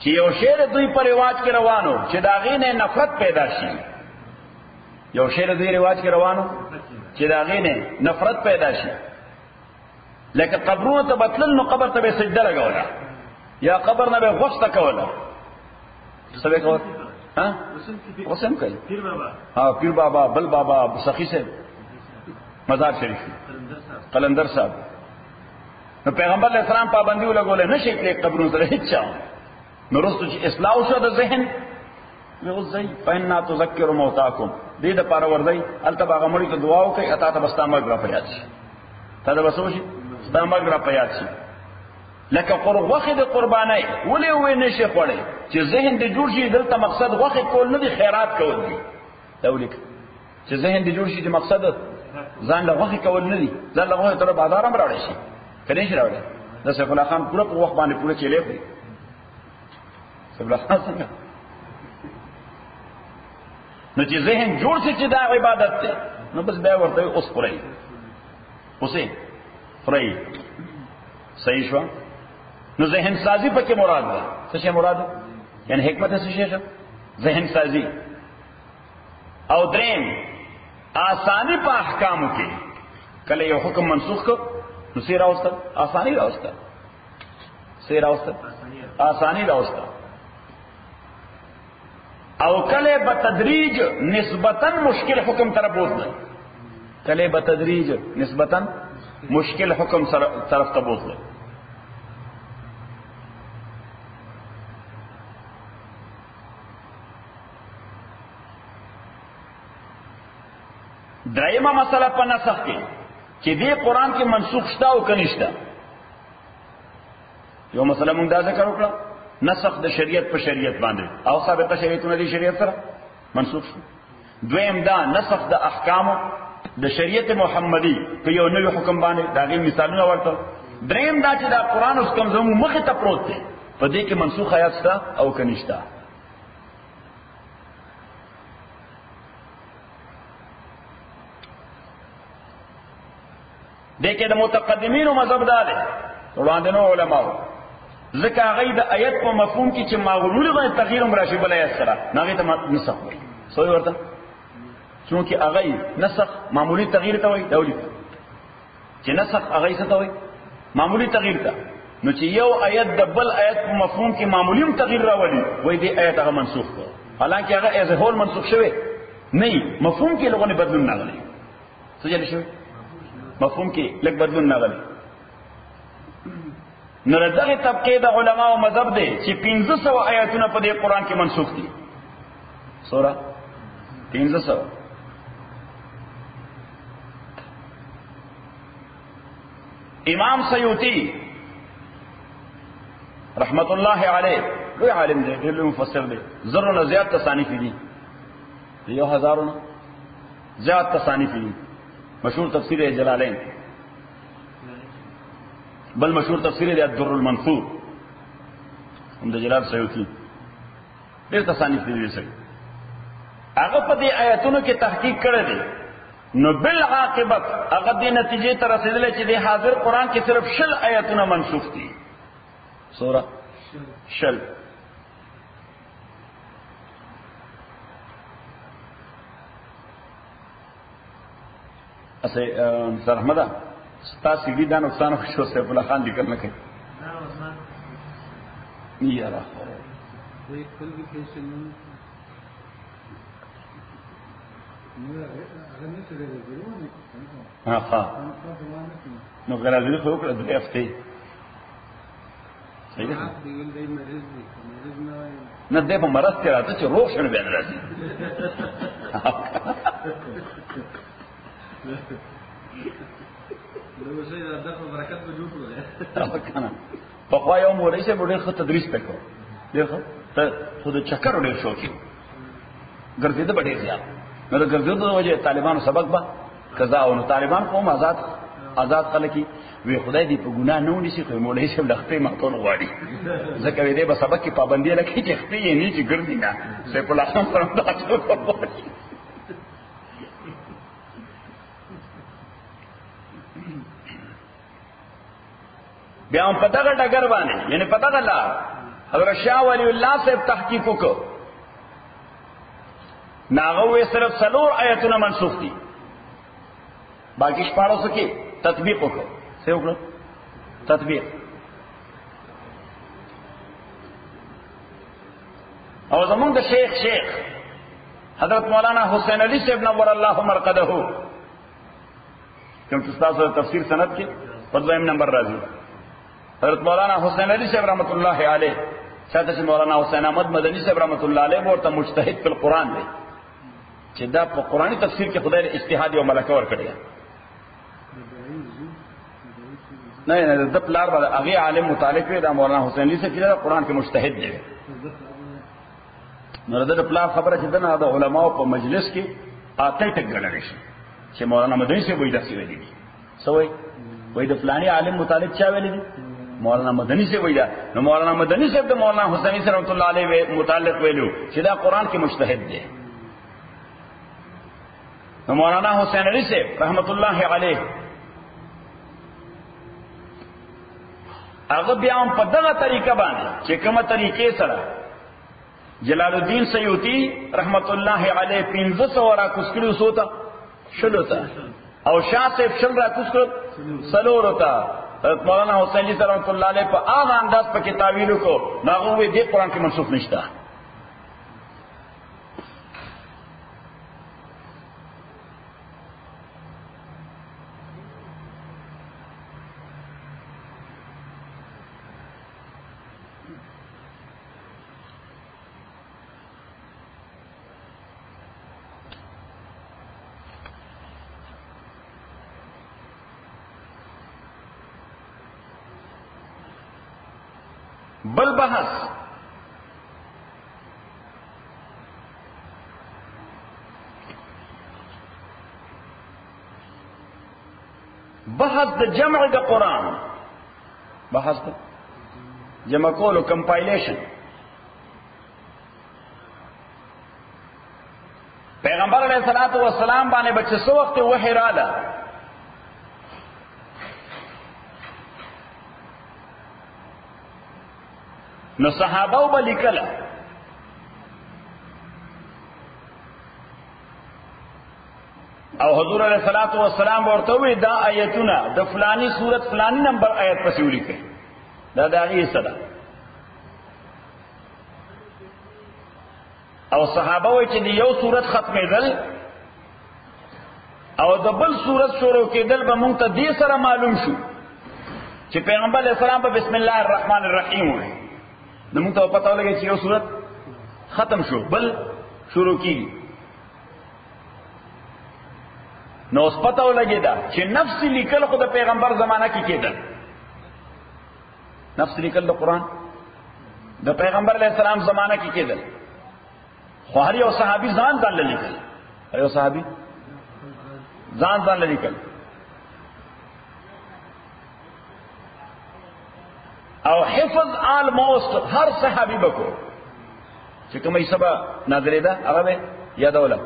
چې یو شعر دوی په رواج کې روانو چې دا غینه نفرت پیدا شي، یو شعر دوی رواج کې روانو چې دا غینه نفرت پیدا شي. لکه قبرونو ته بتلل نو قبر ته به سجده لګوله یا قبر نه به غوښته کوله. څه به کول؟ ها وسم کوي پیر بابا، ها پیر بابا، بل بابا، سخی سے مزار شریف قلندر صاحب. نو پیغمبر علیہ السلام پابندی ولګولې نشي کړې قبرونو سره هیڅ چا. نو رسو چې اصلاح شو د ذهن وغزي فإنا تذكر موتاكم دې د پاره وردی التبا غمړي ته دعا وکي اتا ته بستامه غرا پیات شي، تا ته بسوشي ستامه غرا پیات شي. لکه وخت د قربانای ولې وې نشي خوړې چې ذهن دې جوړ شي. دلته مقصد وخت کول نه دي، خیرات کول دي. دا ولیک چې ذهن دې جوړ شي چې مقصد ځان له وخت کول نه دي، ځان له وخت تر بازار هم راړې شي. کله شي راوړې د سیف الله خان پوره په وخت باندې پوره چلے کړی. سیف الله خان څنګه نو چې ذهن جوړ شي چې دا عبادت ده، نو بس بیا ورته اوس پرې اوسه پرې صحیح شو. نو ذهن سازی پکې مراد ده. څه شی مراد ده؟ یعنی حکمت څه شی ده؟ ذهن سازی. او دریم آسانی په احکامو کې کله یو حکم منسوخ کو نو سیر راوستل آسانی راوستل، سیر راوستل آسانی راوستل. او کله به تدریج نسبتاً مشکل حکم طرف بوتل، کله به تدریج نسبتاً مشکل حکم طرف ته بوتل. درایمه مسله په نسخ کې چې دې قران کې منسوخ شته او کنيشته. یو مسله مونږ دا ذکر وکړه نسخ د شریعت په شریعت باندې او ثابته شریعتونه د شریعت سره منسوخ شو. دویم دا نسخ د احکام د شریعت محمدي په یو نوې حکم باندې دا غي مثالونه ورته. دریم دا چې دا قران اوس کوم زمو مخه ته پروت دی په دې کې منسوخ آیات شته او کنيشته. دیکھیں د متقدمینو مذهب دا دی وړاندنو علماو ځکه هغه د آیت په مفهوم کې چې معقول غوښتل تغییر هم راشي بل آیت سره هغه ته نسخ وایي. سوې ورته چونکه هغه نسخ معمولی تغییر ته وایي. دولی چې نسخ هغه څه ته وایي؟ معمولی تغییر ته. نو چې یو آیت د بل آیت په مفهوم کې معمولی هم تغییر راولي وایي دې آیت هغه منسوخ کړ، حالانکه هغه ایز هول منسوخ شوی نه، مفهوم کې لغونه بدلون نه غلي. څه جوړ شوی؟ مفهوم کې لږ بدلون نه غلي. نو دغه طبقه د علماو مذهب دی چې 1500 آیاتونه په دې قران کې منسوخ دي. سورہ 1500. امام سیوطی رحمت الله علیه لوی عالم دی، ډېر مفسر دی، زرونه زیات تصانیف دي، 1000 زیات تصانیف دي. مشهور تفسیر جلالین، بل مشهور تفسیر دی الدر المنثور هم د جلال سیوطی. ډېر تصانیف دي سړي هغه په دې آیاتونو کې تحقیق کړی دی. نو بالعاقبت هغه دې نتیجې ته رسیدلی چې د حاضر قرآن کې صرف 60 آیاتونه منسوخ دي. سورہ 60. اسے سر احمدہ ستا سی ڈی دا نقصان خوشو سیف اللہ خان ذکر نہ کہیں یارا ہاں ہاں نو غرازی خو کړه د هفته صحیح ده نه ده په مرض کې راته چې روغ شنه بیان راځي نو زه دا د برکت په جوړ کنه په خو یو مولوی شه ډېر ښه تدریس وکړ، ډېر ښه ته خو د چکر ډېر شوقي ګرځېده به ډېر زیات. نو د ګرځېدو د وجې طالبانو سبق به قضا او نو طالبان قوم آزاد خلک وی خدای دې په ګناه نه ونیسي، خو مولوی شه لختې ماتول غواړي ځکه دې به سبق کې پابندي لکه چې خپې یې نه چې ګرځي نه سیف الله خان سره دا څه کوي. بیا هم په دغه ډګر باندې یعنی په دغه لار حضرت شاہ ولی اللہ صاحب تحقیق وکړ ناغوی صرف سلور آیتونه منسوخ دي باقی 1400 کې تطبیق وکړ څه وکړ تطبیق او زمونږ د شیخ حضرت مولانا حسین علی صاحب نور الله مرقده کوم تاسو تفسیر سند کې په دویم نمبر راځي حضرت مولانا حسین علی صاحب رحمت الله علیه شاته مولانا حسین احمد مدنی صاحب رحمت الله علیه ورته مجتهد په قرآن دی چې دا په قرآنی تفسیر کې خدای اجتهاد او ملکه ور کړی نه د پلار باندې هغه عالم متعلق دی دا مولانا حسین علی صاحب چې قرآن کې مجتهد دی نو د پلار خبره چې دنه د علماو په مجلس کې آتے ټک غلړی شي چې مولانا مدنی صاحب وایي داسې ویلي دي سوې وایي د فلاني عالم متعلق چا ویلي دي مولانا مدنی صاحب وایي دا نو مولانا مدنی صاحب د مولانا حسین علی رحمت الله علیه متعلق ویلو چې دا قرآن کې مجتهد دی نو مولانا حسین علی صاحب رحمت الله علیه هغه بیا هم په دغه طریقه باندې چې کومه طریقې سره جلال الدین سیوطی رحمت الله علیه 1500 را کوسکړو سوتا شلوتا او شاه صاحب شل را کوسکړو سلورتا مولانا حسین علی رحمت الله علیه په هغه انداز په کتابینو کو ناغه وی دی قرآن کې منسوخ نشته بل بحث د جمع د قرآن بحث د جمع کولو کمپایلیشن پیغمبر علیہ الصلوۃ والسلام باندې بچ څو وخت وحی رااله نو صحابه وبلیکله او حضور علیہ الصلوۃ والسلام ورته وی دا آیتونه د فلانی سورت فلانی نمبر آیت پسې ولیکي دا دغه صدا او صحابه وی چې یو سورت ختمېدل او د بل سورت شروع کېدل به مونږ ته دې سره معلوم شو چې پیغمبر علیہ السلام په بسم الله الرحمن الرحیم وی نو موږ ته پته ولګي چې یو سورت ختم شو بل شروع کیږي نو اوس پته ولګي دا چې نفس لیکل خو د پیغمبر زمانہ کې کېدل نفس لیکل د قرآن د پیغمبر علیہ السلام زمانہ کې کېدل خو هر یو صحابي ځان لیکل هر یو صحابي ځان لیکل او حفظ آلموست هر صحابی بکو چې کومه سبا نازلې ده هغه به یادوله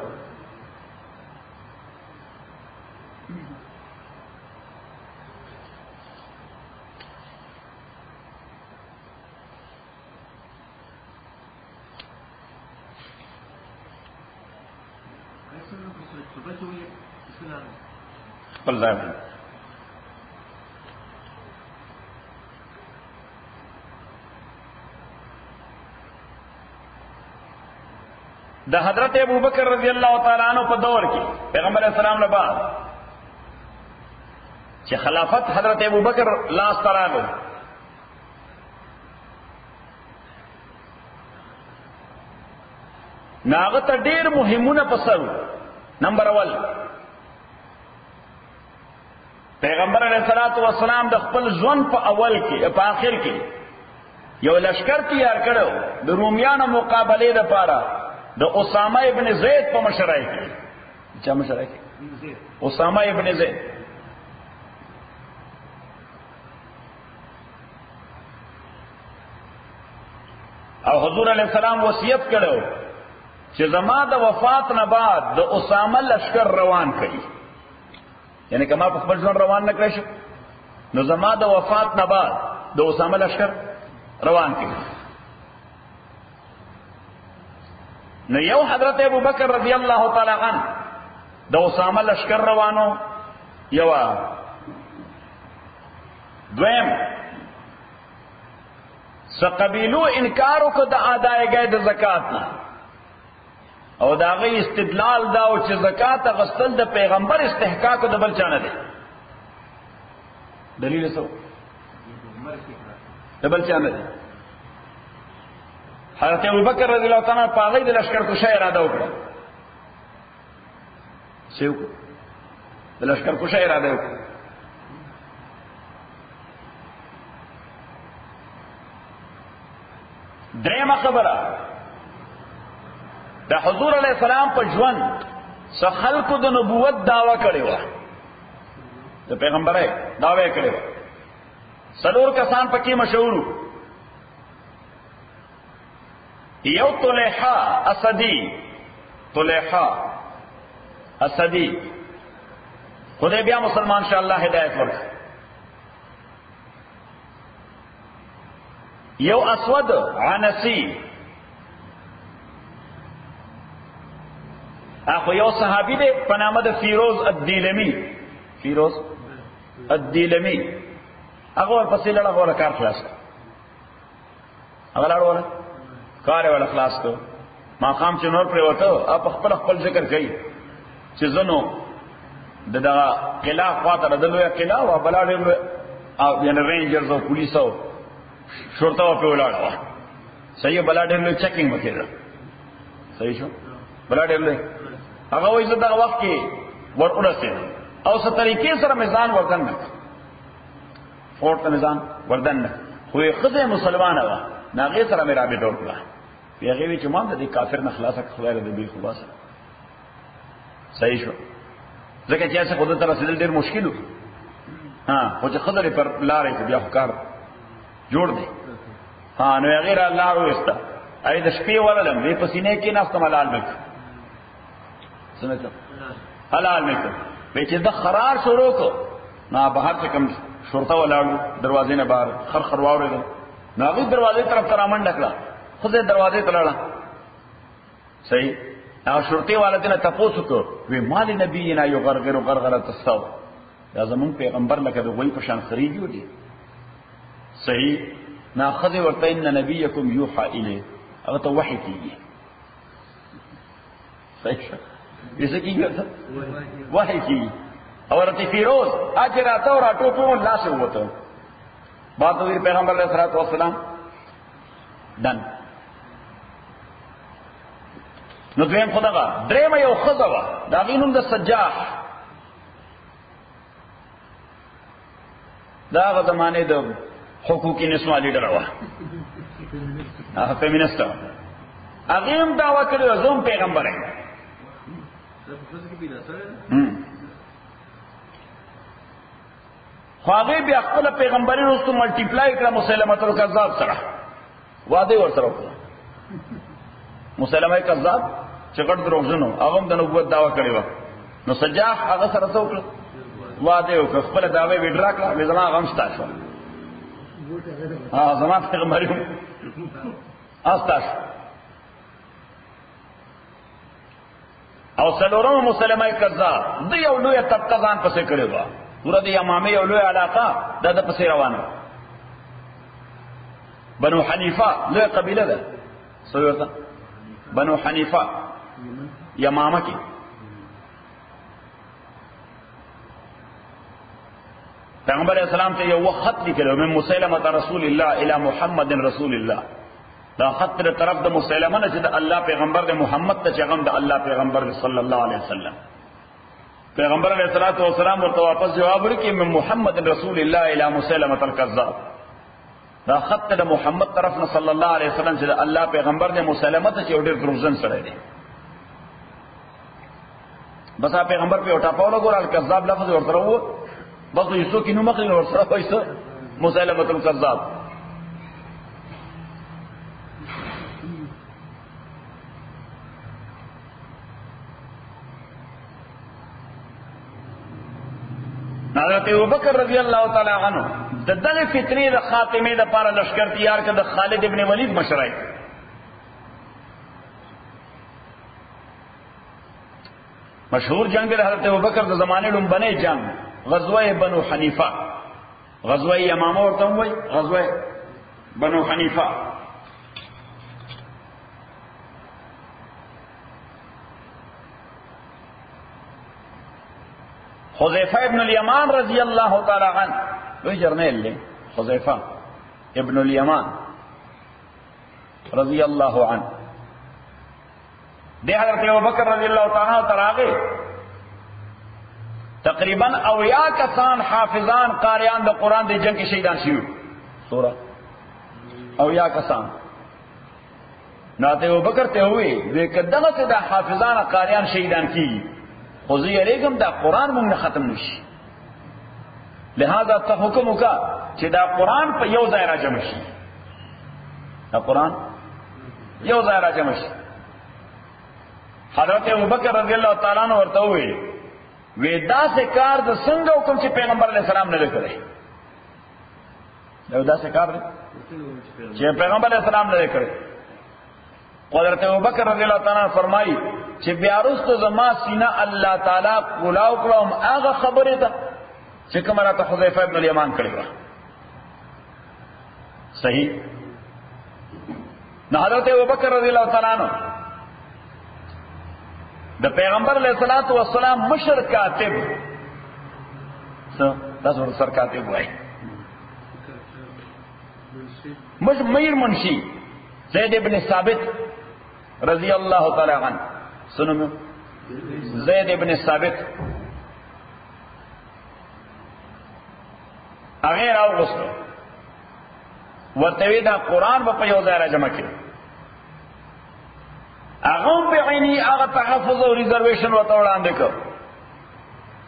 خپل ځای د حضرت ابوبکر رضی اللہ تعالی عنہ په دور کې پیغمبر علیہ السلام نه بعد چې خلافت حضرت ابوبکر لاس تراغو ناغه ته ډیر مهمونه پسرو نمبر اول پیغمبر علیہ الصلوۃ والسلام د خپل ژوند په اول کې په آخر کې یو لشکر تیار کړو د رومیانو مقابله لپاره د اسامه ابن زید په مشرۍ کې چا مشرۍ کې اسامه ابن زید او حضور علیہ السلام وصیت کړو چې زما د وفات نه بعد د اسامه لشکر روان کړي یعنی کما په خپل ځان روان نه کړی نو زما د وفات نه بعد د اسامه لشکر روان کړي نو یو حضرت ابو بکر رضی الله تعالی عنہ د اسامه لشکر روانو یو دویم سقبیلو انکار وکړ د ادایګۍ د زکات نه او دا غي استدلال دا او چې زکات غسل د پیغمبر استحقاق د بل چانه دی دلیل څه د بل چانه دی حضرت ابوبکر رضی الله تعالی عنہ پاغې د لشکر کوشش اراده وکړه څو د لشکر کوشش اراده وکړه درېمه خبره د حضور علیہ السلام په ژوند څخه خلقو د نبوت دعوا کړې و د پیغمبري دعوا کړې و څلور کسان پکې مشهور یو طلحه اسدی خدای بیا مسلمان شاء الله هدایت ورکړي یو اسود عنسی اخو یو صحابی دے پنامه د فیروز الدیلمی هغه ورپسې لړه ولا کار خلاص هغه لړه ولا کار ولا خلاص کو ماقام چې نور پر وته اپ خپل ذکر کوي چې زنو دغه قلعه خواته دلویا قلعه او بلاډ او یعنی رینجرز او پولیس او شرطه په ولاړه صحیح بلاډ له چیکینګ وکړه صحیح شو بلاډ له هغه وایي چې دغه وخت کې ورورسه او څه طریقې سره میزان وردن نه فورت میزان وردن نه خو خزه مسلمانه و ناغه سره مې رابطه وکړه پیغه وی چې ما د کافر نه خلاصه خدای دې به خلاصه صحیح شو ځکه چې څه خدای ته رسیدل ډیر مشکل و خو چې خدای پر لارې کې بیا کار جوړ دی نو غیر الله وستا اې د شپې وللم دې پسینه کې ناس ملال مک سمته حلال مک به چې د خرار شروع کو نا بهر څخه کم شرطه ولاړو دروازې نه بهر خر واورېدل ناغي دروازې طرف تر امن ډکړه خو دې دروازې ته لاړه صحیح او شرطي والدینه تاسو کو وی مال نبی نه یو غرغره تسو دا زمون پیغمبر لکه د وای په شان خريجي ودی صحیح ناخذ ورته ان نبيكم يوحى اليه هغه ته وحي کیږي صحیح یسه کیږي وحي کیږي او ورته فیروز اجر اته او راټو په الله سره وته بعد وی پیغمبر علیہ الصلوۃ والسلام دن نو دویم خدغه درېم یو خزوا دا غینوم د سجاح دا غ زمانه د حقوقي نسوه لیډر و هغه فیمینست هغه هم دعوا کړو زوم پیغمبر یم خو هغه بیا خپل پیغمبري وروسته ملټیپلای کړه مسلمه الکذاب سره وعده ورسره وکړه مسلمه کذاب چې ګډ دروغجنو هغه د نبوت دعوا کړې و نو سجاح هغه سره څه وکړه وعده وکړه خپل دعوی وډرا کړه زما غم شتا شو زمان پیغمبری آستاش او سلورم مسلمه کذاب دی یو لوی طبقه ځان پسې کړی و پورا د امامه یو لوی علاقه د پسې روانه بنو حنیفه لوی قبیله ده سویته بنو حنیفه یمامه کې پیغمبر اسلام ته یو خط لیکلو من مسلمه رسول الله الى محمد رسول الله دا خط تر طرف د مسلمه نه چې د الله پیغمبر د محمد ته چغم د الله پیغمبر صلی الله علیه وسلم پیغمبر علیہ الصلوۃ والسلام ورته واپس جواب ورکړي من محمد رسول الله الى مسلمه الكذاب دا خط د محمد طرف نه صلی الله علیه وسلم چې د الله پیغمبر د مسلمه ته چې ډېر دروژن سره دی بس پیغمبر په وټا پاولو ګور الکذاب لفظ ورته وو بس یسو کینو مخې ور سره پیسې مسلمه الكذاب حضرت ابوبکر رضی اللہ تعالی عنہ د دغه فطری د خاتمه د پاره لشکر تیار کړ د خالد ابن ولید مشرای مشهور جنگ د حضرت ابوبکر د زمانه لومبنه جنگ غزوه بنو حنیفه، غزوه یمامه ورته وایي، غزوه بنو حنیفه. حذیفہ ابن الیمان رضی اللہ تعالی عنہ وہی جرنیل لے، حذیفہ ابن الیمان رضی اللہ عنہ دے حضرت ابوبکر رضی اللہ تعالیٰ تراغے تقریباً اویا کسان حافظان قاریان دا قرآن دے جنگ کے شہیدان شیو سورہ اویا کسان ناتے ابوبکر تے ہوئے وے کدغه سے دا حافظان قاریان شہیدان کی خوزی علیکم دا قرآن مونږ نه ختم نشي، لہذا ته حکم وکا چې دا قرآن په یو ځای را جمع شي، دا قرآن یو ځای را جمع شي. حضرت ابوبکر رضی اللہ تعالیٰ عنہ ورته وی وی دا سے کار د څنګه حکم چې پیغمبر علیہ السلام نه کړی، دا سے کار چې پیغمبر علیہ السلام نه کړی. حضرت ابوبکر رضی اللہ تعالیٰ عنہ فرمایي چې بیا وروسته زما سینه الله تعالی کلاو کړم هغه خبره ده چې کومه راته حذیفه ابن الیمان کړی و. صحیح. نو حضرت ابوبکر رضی اللہ تعالیٰ عنہ د پیغمبر علیہ الصلوۃ والسلام مشر کاتب تاسو سر کاتب وای میر منشی زید ابن ثابت رضی اللہ تعالی عنہ، سنو زید ابن ثابت اغیر او غسلو ورتوی دا قرآن با یو ځای را جمع کړي، اغم بعینی اغا تحفظ و ریزرویشن و توڑان دیکھو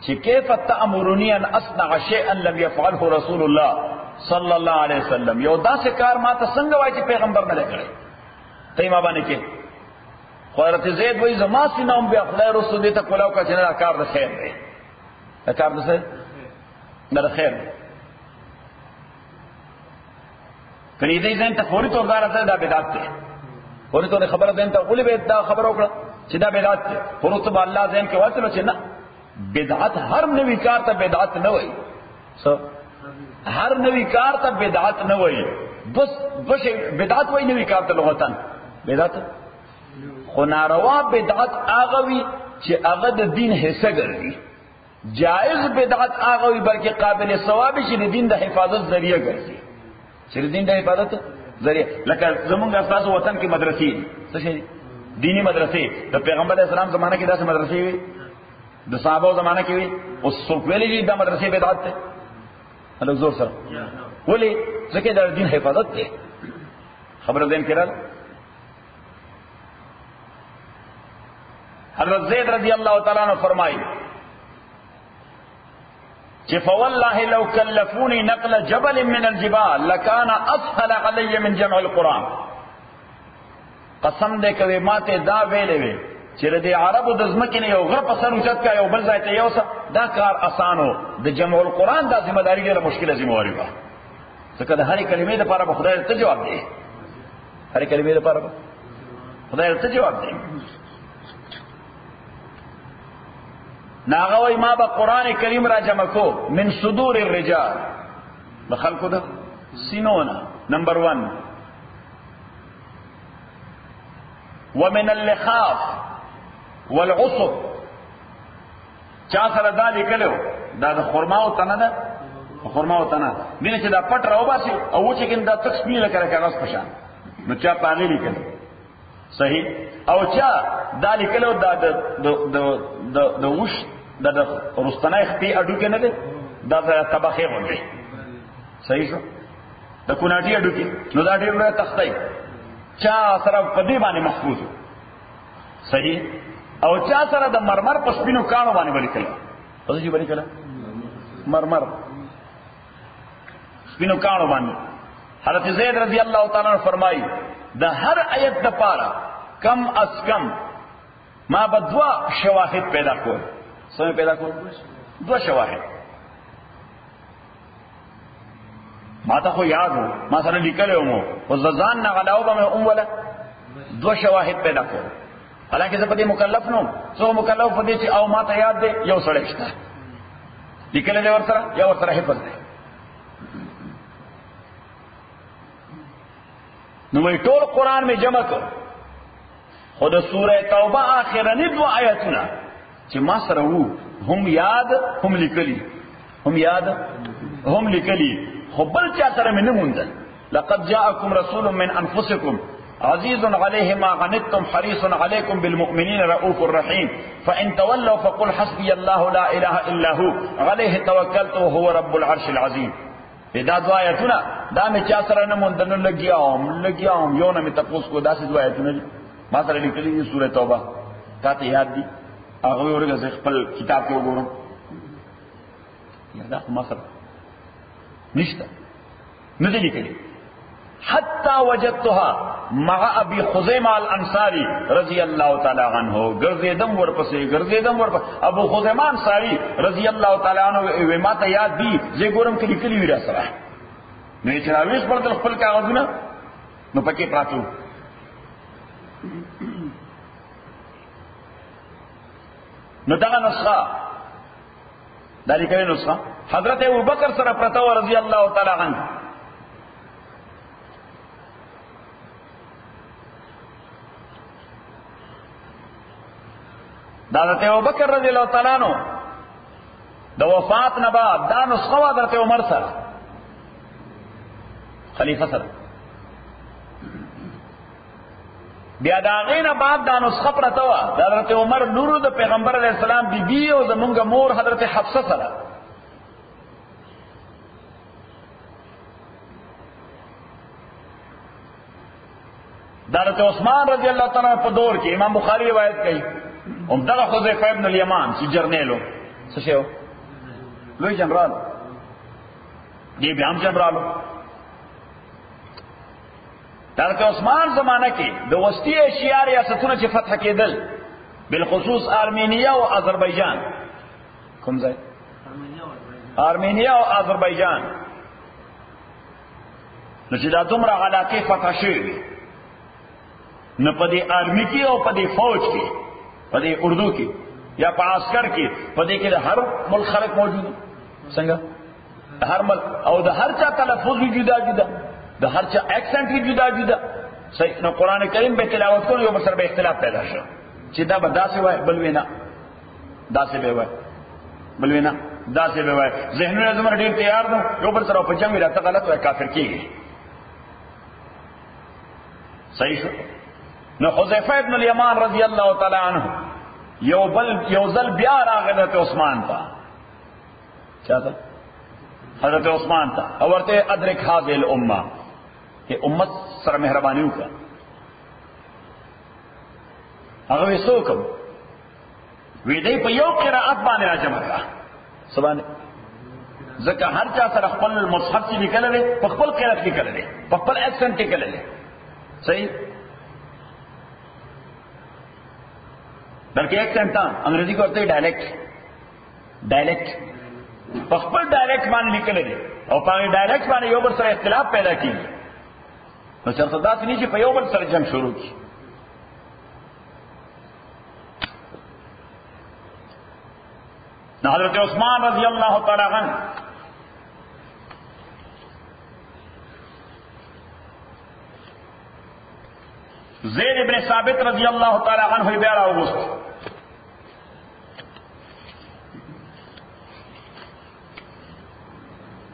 چی کیف تأمرونی ان اصنع شیئا لم یفعله رسول اللہ صلی اللہ علیہ وسلم، یو دا سے کار ما تا سنگ وائی چی پیغمبر نہ لے کرے تیمہ بانے کے حضرت زید وی زما سی نام بیا خدای رسول دیتا کلاو کا چنہ کار دا خیر دے، دا کار دا سے دا خیر دے کنی دی زین تا فوری طور دارا سے دا بدات دے، فوری طور خبر دین تا اولی بیت دا خبر اوکڑا چی دا بدات دے، فوری طور اللہ زین کے وقت لو چی نا بدعت ہر نوی کار تا بدعت نوئی، ہر نوی کار تا بدعت نوئی، بس بدعت وی نوی کار تا لغتاً بدعت خناروا بدعت آغوی چی اغد دین حصہ گردی، جائز بدعت آغوی بلکہ قابل ثوابی چی دین دا حفاظت ذریعہ گردی، چی دین دا حفاظت ذریعہ. لکہ زمونگ اساس وطن کی مدرسی دینی مدرسی دا پیغمبر علیہ السلام زمانہ کی دا سے مدرسی ہوئی، دا صحابہ زمانہ کی ہوئی، اس سوکویلی جی دا مدرسی بدعت تے اللہ زور سر ولی سکے دا دین حفاظت تے خبر دین کرال. حضرت زید رضی اللہ تعالیٰ عنہ فرمائی کہ فواللہ لو کلفونی نقل جبل من الجبال لکان اسهل علی من جمع القرآن، قسم دے کہ ماتے دا ویلے وے چرے دے عرب د زمکې نه یو غر په سر اوچت کا یو بل ځای ته یو دا کار آسانو، د جمع القرآن دا ذمہ داری ډیره مشکله ذمہ واری وه، ځکه د هرې کلمې لپاره به خدای ته جواب دی، هرې کلمې لپاره به خدای ته جواب دی. ناغوی ما با قرآن کریم را جمع کو من صدور الرجال بخلقو دا سینونا نمبر 1 ومن اللخاف والعصب چا سره دا لیکلو دا د خرماو تنه ده، خرماو تنه دینه چې دا پټ راو باسي او چې کین دا تک سپیله کړه کاغذ پشان نو چا پاغلی لیکلو صحیح، او چا دا لیکلو دا د وش دا رستنه خپي اډو کې نه ده، دا طبخه غوندي صحیح شو، د کوناټي اډو کې نو دا ډېر لوی تختای چا سره په دې باندې محفوظ صحیح، او چا سره د مرمر په سپینو کانو باندې ولیکل، په دې باندې کله مرمر سپینو کانو باندې. حضرت زید رضی اللہ تعالی عنہ فرمائی دا ہر آیت د پارا کم از کم ما بدوا شواهد پیدا کول، سمے پیدا کول دو شواهد ما تا خو یاد ہو ما سره لیکل مو او زان نه علاوه به ولا دو شواهد پیدا کول. حالانکه زه په دې مکلف نوم، زه مکلف په دې چې او ما ته یاد دی یو سړی شته لیکلی دی ورسره یا ورسره حفظ دی. نو وی ټول قرآن میں جمع کر، خود سورہ توبہ آخرنی 2 آیتونه چې ما سره وو هم یاد هم لیکلی، هم یاد هم لیکلی، خو بل چا سره مې نه موندل. لقد جاءكم رسول من انفسكم عزيز عليه ما عنتم حريص عليكم بالمؤمنين رؤوف رحيم فإن تولوا فقل حسبي الله لا إله إلا هو عليه توكلت وهو رب العرش العظيم. دا 2 آیتونه دا مې چا سره نه موندل، لګیاوم یو نه مې تپوس کو، داسې 2 آیتونه دي ما سره لیکلي دي سورۃ توبه، تاته یاد دي؟ هغه ورګه خپل کتاب کې وګورم، دا ما سره نشته، نه دي لیکلي. حتى وجدتها مع ابي خزيمه الانصاري رضي الله تعالى عنه، ګرځیدم ورپسې ابو خزیمه انصاری رضی الله تعالی عنہ وی ما ته یاد دي، زه ګورم کلی کلی ویرا سره نو چې راويش پر خپل کاغذونه نو پکې پاتو. نو دغه نسخه د لیکلي نسخه حضرت ابوبکر سره پرته رضی الله تعالی عنہ. دا حضرت ابوبکر رضی اللہ تعالی عنہ د وفات نه بعد دا نسخه حضرت عمر سره خلیفہ سره، بیا دا غینه بعد دا نسخه پرته و د حضرت عمر نور د پیغمبر علیہ السلام بیبی او زمونږ مور حضرت حفصه سره. دا حضرت عثمان رضی اللہ تعالی عنہ په دور کې امام بخاری روایت کوي هم دغه حذیفه ابن الیمان چې جرنیلو څه شو لوی جنرال دی، بیا هم جنرالو. حضرت عثمان زمانہ کې د وسطی ایشیا ریاستونه چې فتح کېدل، بالخصوص آرمینیا او آذربایجان، کوم ځای؟ آرمینیا او آذربایجان، نو چې دا دومره علاقې فتح شوې نو په دې آرمی کې او په دې فوج کې، په دې اردو کې یا په عسكر کې، په دې کې د هر ملک خلک موجود دي. څنګه؟ د هر ملک او د هر چا تلفظ وی جدا جدا، د هر چا اکسنٹ وی جدا جدا. صحیح. نو قران کریم به تلاوت کول یو بل سره به اختلاف پیدا شو چې دا به داسې وای بل وینا، داسې به وای بل وینا، داسې به وای. ذهنونه زموږ ډیر تیار دي، یو بل سره په جنگ راته غلط وای کافر کیږي. صحیح شو. نو حذیفه ابن الیمان رضی اللہ تعالی عنہ یو ځل بیا راغی حضرت عثمان ته، چاته؟ حضرت عثمان ته، او ورته ادرک هذه الامه، کہ امت سره مهرباني وکړه. هغه وسوکم وی دی په یو قرائت باندې راجمع کړه، سبحان ځکه هر چا سره خپل مصحف کې لیکل لري، په خپل قرائت کې لیکل لري، په خپل اکسنٹ کې لیکل لري. صحیح. بلکہ ایکسنٹ تھا انگریزی کو ہوتے ڈائلیکٹ په خپل ډایلیکټ باندې لیکل دي او په ډایلیکټ باندې یو بل سره اختلاف پیدا کیږي. نو چرته داسې نه چې په یو بل سره جنگ شروع کی. حضرت عثمان رضی اللہ تعالی عنہ زید ابن ثابت رضی اللہ تعالی عنہ بیا راوغوست.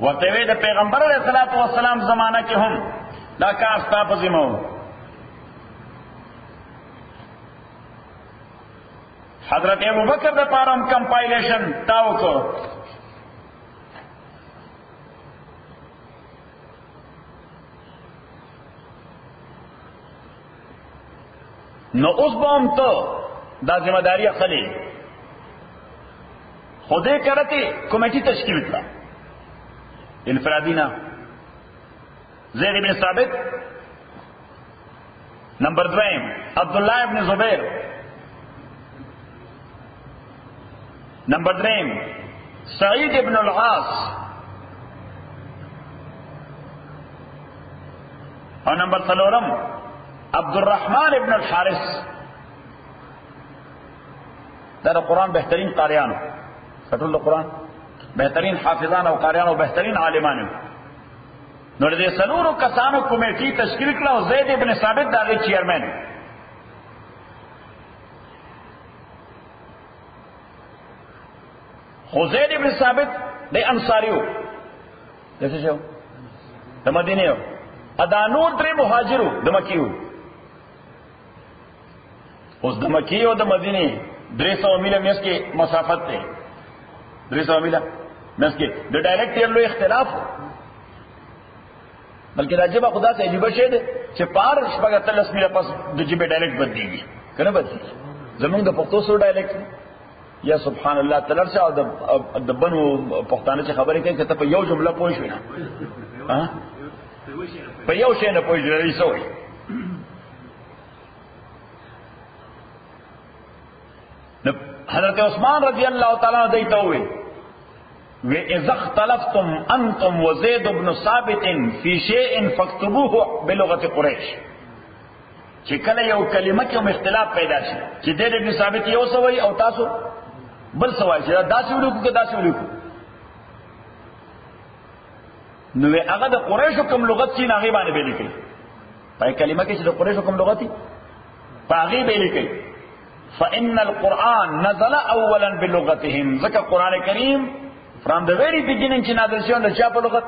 ورته وی د پیغمبر علیہ الصلوۃ والسلام زمانہ کې هم دا کار ستا په ذمہ و. حضرت ابو بکر د پارم کمپایلیشن تاو کو. نو اوس به هم ته دا ذمہ داری اخلي. خودی کرتی کمیٹی تشکیل کړه انفرادی نه. زید ابن ثابت نمبر 2 عبداللہ ابن زبیر نمبر 3 سعید ابن العاص اور نمبر 4 عبد الرحمن ابن الحارث. دا قرآن بهترین قاریانو کټول قرآن بهترین حافظان او قاریان او بهترین عالمان. نو دې سلورو کسانو کمیټي تشکیل کړه او زید ابن ثابت دا غي چیرمن. خو زید ابن ثابت د انصاریو دغه شو د مدینه یو ادا نور درې مهاجرو د مکیو. اوس د مکیو د مدینه 300 میله میس کې مسافت ده. 300 میله میس کې د ډایرکټ یې لوی اختلاف بلکې راجبه خدا ته عجیب شه ده چې پار شپږ تلس میله پس د جبه ډایرکټ بدلیږي کنه بدلیږي. زمونږ د پښتو سره ډایرکټ یا سبحان الله تعالی چې د بنو پښتانه چې خبرې کوي ته په یو جمله پوه شو نه ها په یو شی نه پوه شي سوې. حضرت عثمان رضی اللہ تعالیٰ دیتا ہوئے وَإِذَا اخْتَلَفْتُمْ أَنْتُمْ وَزَيْدُ بْنُ ثَابِتٍ فِي شَيْءٍ فَاكْتُبُوهُ بِلُغَةِ قُرَيْشٍ. چې کله یو کلمه کې اختلاف پیدا شي چې زید بن ثابت یو سوي او تاسو بل سوي چې داسې ولیکو که داسې ولیکو نو هغه د قریشو کوم لغت چې هغه باندې به لیکي په کلمه کې چې د قریشو کوم لغت په هغه به لیکي. فإن القرآن نزل اولا بلغتهم. ذکر قرآن کریم from the very beginning چې نازل شو د چا په لغت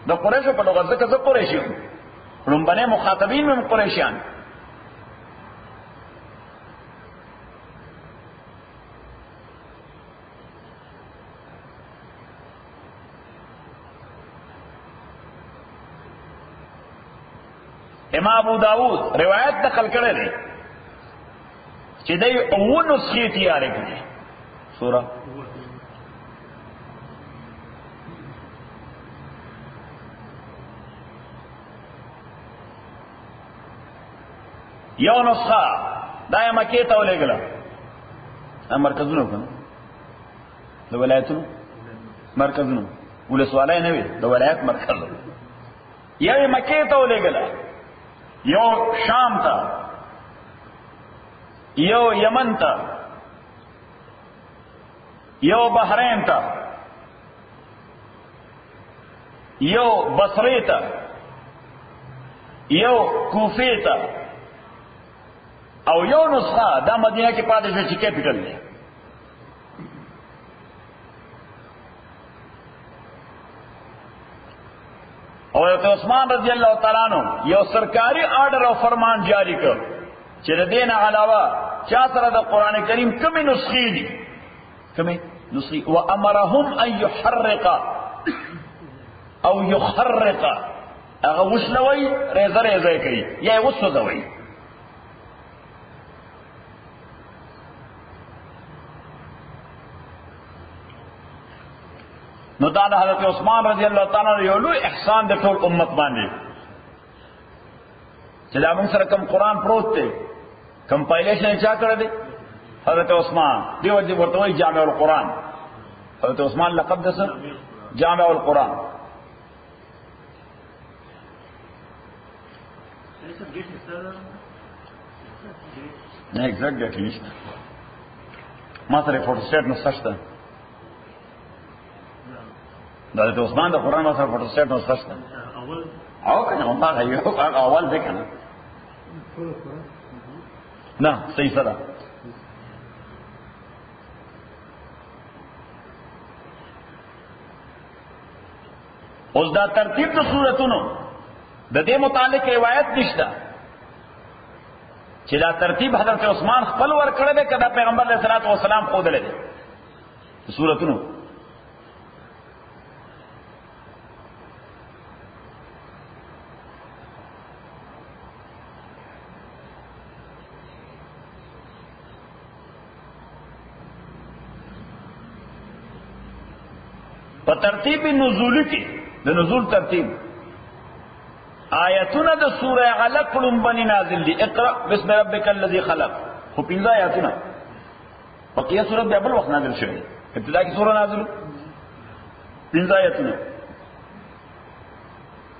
د قریشو په لغت. ذکر زه قریشی لومبنه مخاطبین هم قریشیان. امام ابو داود روایت نقل کړی دی چې دای او نسخې تیارې کړې سورہ یو نسخه دا مکې ته ولېږله مرکزونو کنه د ولایتونو مرکزونو ولسوالۍ نه وي د ولایت مرکز یو مکې ته ولېږله یو شام ته یو یمن ته یو بحرین ته یو بصری ته یو کوفی ته او یو نسخه دا مدینه کې پاتې شو چې کیپټل دی. او حضرت عثمان رضی اللہ تعالیٰ عنہ یو سرکاری آرڈر او فرمان جاری کړ چې د دین علاوه چا سره د قران کریم کومې نسخې دي کومې نسخې و امرهم ان يحرق او يخرق هغه وسلوي ریزه ریزه کوي یا وسوځوي. نو دا حضرت عثمان رضی اللہ تعالیٰ عنہ یو لوی احسان د ټول امت باندې چې دا موږ سره کوم قرآن پروت دی کمپایلیشن چا کړی دی حضرت عثمان دیو دې ورته وایي جامع القرآن. حضرت عثمان لقب د څه جامع القرآن. نه ایگزیکٹ ډیټ نشته ما سره فوټو سټیټ نو سشته دا حضرت عثمان د قرآن ما سره فوټو سټیټ نو سشته او کنه ما یو اول ده کنه نه صحیح سره اوس دا ترتیب د سورتونو د دې متعلق روایت نشته چې دا ترتیب حضرت عثمان خپل ور کړی دی کدا پیغمبر علیه الصلاۃ والسلام خو دلته دي سورتونو. په ترتیب نزولی کې د نزول ترتیب آیتونه د سوره علق لومبني نازل دي. اقرا بسم ربک الذی خلق خو پنځه آیتونه بقیه سوره به بل وخت نازل شوه. ابتدا کې سوره نازل پنځه آیتونه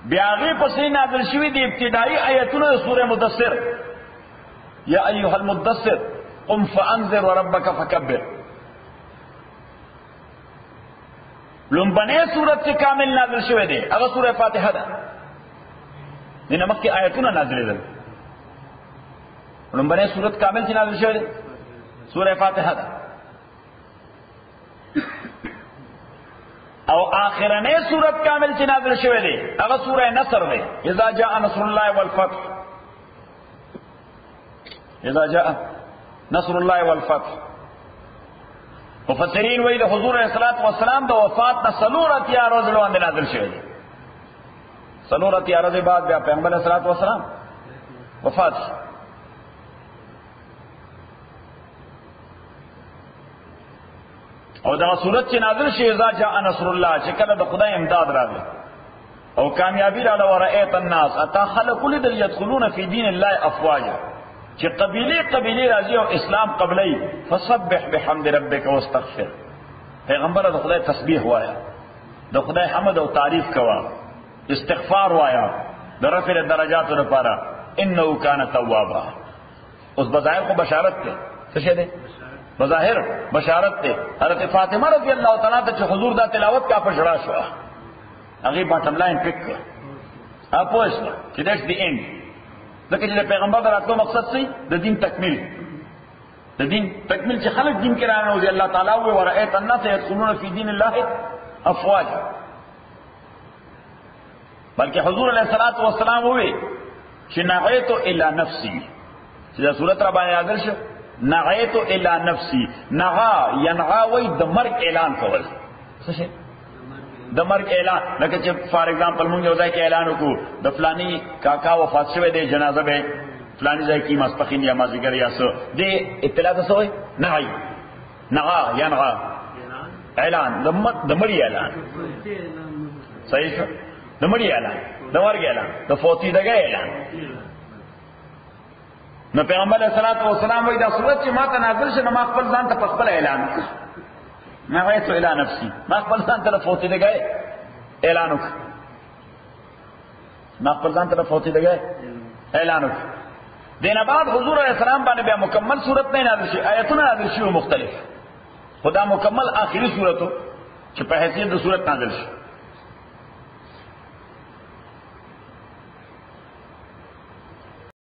بیا هغه پسې نازل شوه دي ابتدایي آیتونه د سوره مدثر یا ایها المدثر قم فانذر وربك فكبر. لومبنه صورت چې کامل نازل شوه دی هغه سوره فاتحه ده. دنه مکه آیتونه نازل دي. لومبنه صورت کامل چې نازل شوه دی سوره فاتحه ده. او آخرنه صورت کامل چې نازل شوه دی هغه سوره نصر ده. اذا جاء نصر الله والفتح، اذا جاء نصر الله والفتح. مفسرین وایي د حضور علیه الصلاة والسلام د وفات نه څلور اتیا ورځې وړاندې نازل شوی دی. څلور اتیا ورځې بعد بیا پیغمبر علیه الصلاة والسلام وفات شو. او دا صورت چې نازل شي اذا جاء نصر الله چې کله د خدای امداد راغی او کامیابی راغله ورأیت الناس اتا خلق لدل يدخلون فی دین الله افواجا، چې قبیله راځي او اسلام قبلی. فسبح بحمد ربک واستغفر. پیغمبر د خدای تسبیح وایا، د خدای حمد او تعریف کوا، استغفار وایا د رفع درجاتو لپاره. انه کان توابا. اوس بظاهر کو بشارت ته څه شه ده؟ بظاهر بشارت ته حضرت فاطمه رضی الله تعالی عنها چې حضور دا تلاوت کا پښړا شو هغه باټم لاین پک اپوس چې دټس دی اند. ځکه چې پیغمبر دراتلو مقصد څه د دین تکمیل، د دین تکمیل چې خلک دین کې رانه الله تعالی او ورأیت الناس يدخلون فی دین الله افواجا. بلکہ حضور علیہ الصلوۃ والسلام وی چې نعیت الی نفسی، چې دا صورت را باندې نازل شو نعیت الی نفسی. نغا ینغا وی د مرګ اعلان کول. څه شي؟ د مرګ اعلان. لکه چې فار ایگزامپل مونږ یو ځای کې اعلان وکړو د فلانی کاکا وفات شوی دی، جنازه به فلانی ځای کې ماسپخین یا مازیګر یا څه دې اطلاع څه وي؟ نعی نغا ینغا اعلان د مړي اعلان. صحیح شو؟ د مړي اعلان، د مرګ اعلان، د فوتی دغه اعلان. نو پیغمبر علیہ الصلوۃ والسلام وایي دا صورت چې ما ته نازل شنه ما خپل ځان ته خپل اعلان کړ. نعیت الی نفسی، ما خپل ځان ته فوتی دغه اعلان وکړ. ما خپل ځان ته فوتی دغه اعلان وکړ. دینه بعد حضور علیہ السلام باندې بیا مکمل صورت نه نازل شي، آیتونه نازل شي مختلف. خدا مکمل آخری صورتو چې په حیثیت د صورت نازل شي.